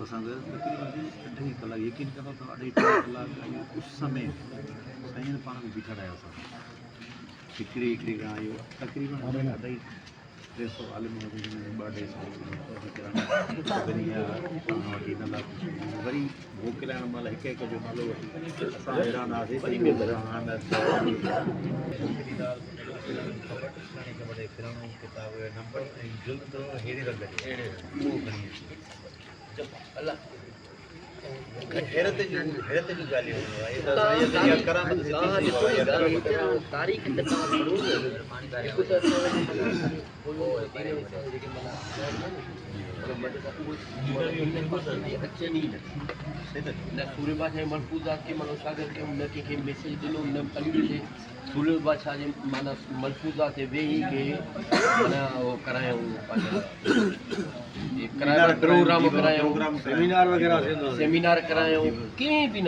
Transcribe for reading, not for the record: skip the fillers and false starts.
असांखे तकरीबन 2.5 कलाक यकीन कंदो त 2.5 कलाक आहियूं उस समय साईं पाण में बीठा रहिया असां हिकिड़ी खां आहियूं तकरीबन 250 आलम वठी 2-2.5 वरी मोकिलाइण महिल हिकु हिकु जो नालो वठी असां हैरान हुआसीं किताब नंबर ऐं जुल्द अहिड़े रंग जो हैरत जूं ॻाल्हियूं तारीख़ सूर्य बादशाह मलफूज़ात के माना सागर के न कंहिंखे मैसेज ॾिनो न पंहिंजे ते सूर्य बादशाह जे माना मलफूज़ात ते वेही के माना उहो करायूं प्रोग्राम करायूं सेमिनार करायूं कंहिं बि न